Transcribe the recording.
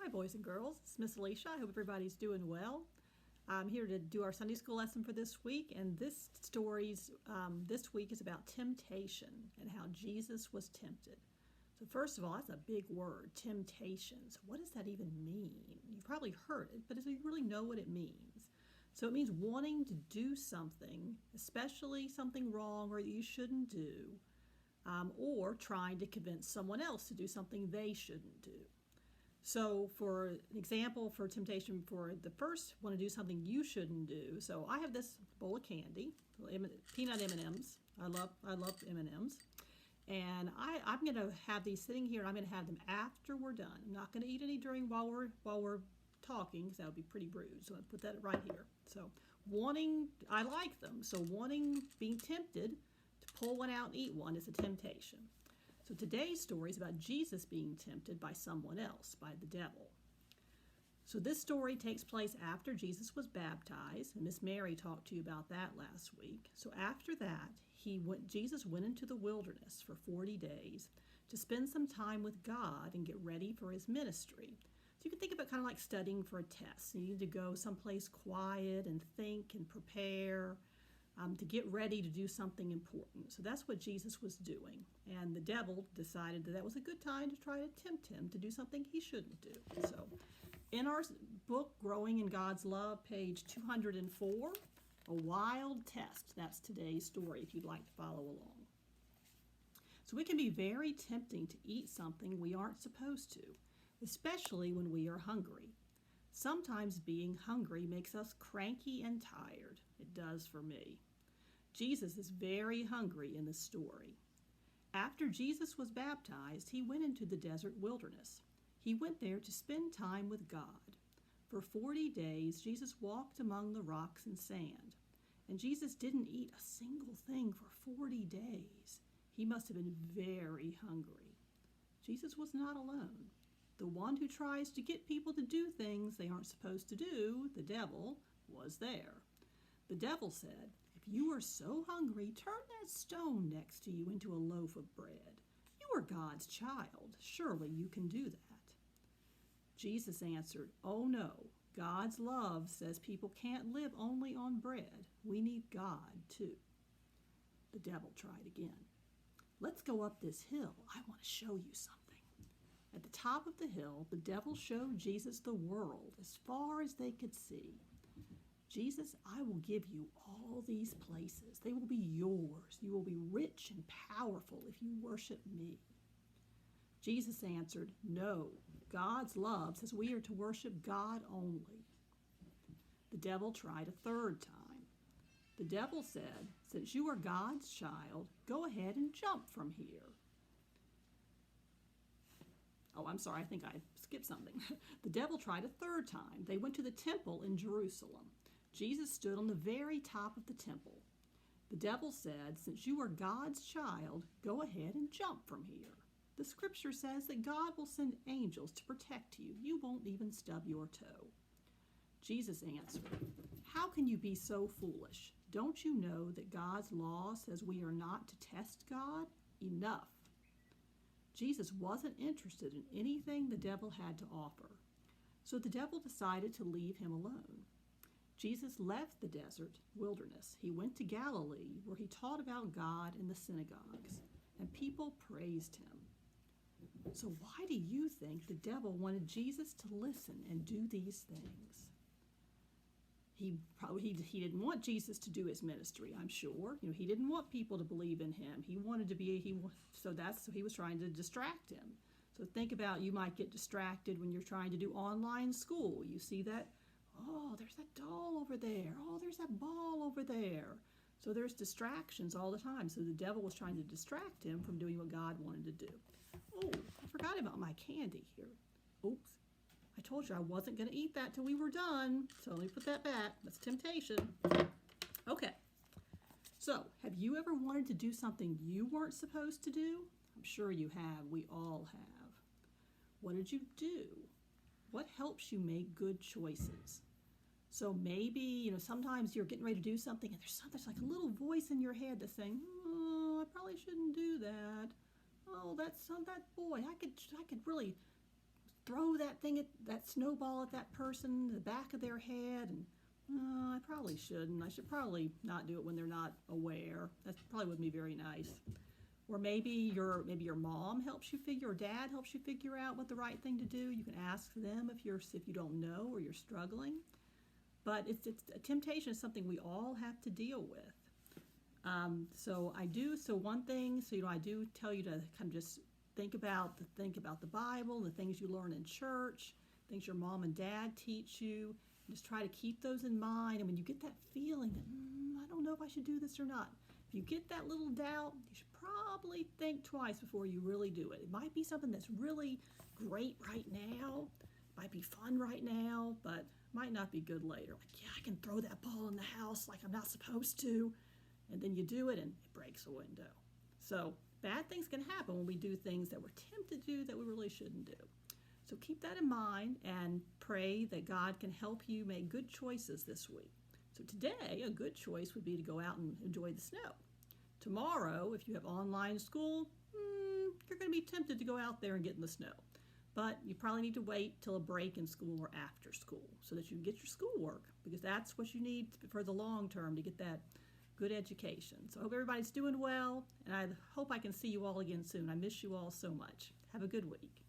Hi, boys and girls. It's Miss Alicia. I hope everybody's doing well. I'm here to do our Sunday school lesson for this week, and this week is about temptation and how Jesus was tempted. So first of all, that's a big word, temptations. What does that even mean? You've probably heard it, but do you really know what it means? So it means wanting to do something, especially something wrong or that you shouldn't do, or trying to convince someone else to do something they shouldn't do. So for an example for temptation for the first, want to do something you shouldn't do. So I have this bowl of candy, peanut M&Ms. I love M&Ms. And I'm going to have these sitting here, and I'm going to have them after we're done. I'm not going to eat any during while we're talking, because that would be pretty rude. So I'll put that right here. So I like them. So being tempted to pull one out and eat one is a temptation. So today's story is about Jesus being tempted by someone else, by the devil. So this story takes place after Jesus was baptized, and Miss Mary talked to you about that last week. So after that, Jesus went into the wilderness for 40 days to spend some time with God and get ready for his ministry. So you can think of it kind of like studying for a test. You need to go someplace quiet and think and prepare to get ready to do something important. So that's what Jesus was doing. And the devil decided that was a good time to try to tempt him to do something he shouldn't do. So in our book, Growing in God's Love, page 204, A Wild Test. That's today's story if you'd like to follow along. So it can be very tempting to eat something we aren't supposed to, especially when we are hungry. Sometimes being hungry makes us cranky and tired. It does for me. Jesus is very hungry in the story. After Jesus was baptized, he went into the desert wilderness. He went there to spend time with God. For 40 days, Jesus walked among the rocks and sand. And Jesus didn't eat a single thing for 40 days. He must have been very hungry. Jesus was not alone. The one who tries to get people to do things they aren't supposed to do, the devil, was there. The devil said, "If you are so hungry, turn that stone next to you into a loaf of bread. You are God's child. Surely you can do that." Jesus answered, "Oh no, God's love says people can't live only on bread. We need God too." The devil tried again. "Let's go up this hill. I want to show you something." At the top of the hill, the devil showed Jesus the world as far as they could see. "Jesus, I will give you all these places. They will be yours. You will be rich and powerful if you worship me." Jesus answered, "No, God's love says we are to worship God only." The devil tried a third time. The devil said, "Since you are God's child, go ahead and jump from here." Oh, I'm sorry, I think I skipped something. The devil tried a third time. They went to the temple in Jerusalem. Jesus stood on the very top of the temple. The devil said, "Since you are God's child, go ahead and jump from here. The scripture says that God will send angels to protect you. You won't even stub your toe." Jesus answered, "How can you be so foolish? Don't you know that God's law says we are not to test God? Enough." Jesus wasn't interested in anything the devil had to offer. So the devil decided to leave him alone. Jesus left the desert wilderness. He went to Galilee, where he taught about God in the synagogues, and people praised him. So why do you think the devil wanted Jesus to listen and do these things? He didn't want Jesus to do his ministry, I'm sure. He didn't want people to believe in him. He was trying to distract him. So think about, you might get distracted when you're trying to do online school. You see that, oh, there's that doll over there. Oh, there's that ball over there. So there's distractions all the time. So the devil was trying to distract him from doing what God wanted to do. Oh, I forgot about my candy here. Oops. I told you I wasn't going to eat that till we were done. So let me put that back. That's temptation. Okay. So have you ever wanted to do something you weren't supposed to do? I'm sure you have. We all have. What did you do? What helps you make good choices? So maybe, sometimes you're getting ready to do something and there's like a little voice in your head that's saying, "Oh, I probably shouldn't do that. Oh, that boy, I could really throw that snowball at that person in the back of their head, and I probably shouldn't. I should probably not do it when they're not aware. That probably wouldn't be very nice. Or maybe your mom helps you figure, or dad helps you figure out what the right thing to do. You can ask them if you don't know or you're struggling. But it's a temptation is something we all have to deal with. One thing, I do tell you to kind of just think about the Bible, the things you learn in church, things your mom and dad teach you. Just try to keep those in mind. And when you get that feeling that I don't know if I should do this or not, if you get that little doubt, you should probably think twice before you really do it. It might be something that's really great right now, might be fun right now, but might not be good later. Like, yeah, I can throw that ball in the house like I'm not supposed to. And then you do it and it breaks a window. So bad things can happen when we do things that we're tempted to do that we really shouldn't do. So keep that in mind and pray that God can help you make good choices this week. So today, a good choice would be to go out and enjoy the snow. Tomorrow, if you have online school, you're going to be tempted to go out there and get in the snow. But you probably need to wait till a break in school or after school so that you can get your schoolwork, because that's what you need for the long term to get that good education. So I hope everybody's doing well, and I hope I can see you all again soon. I miss you all so much. Have a good week.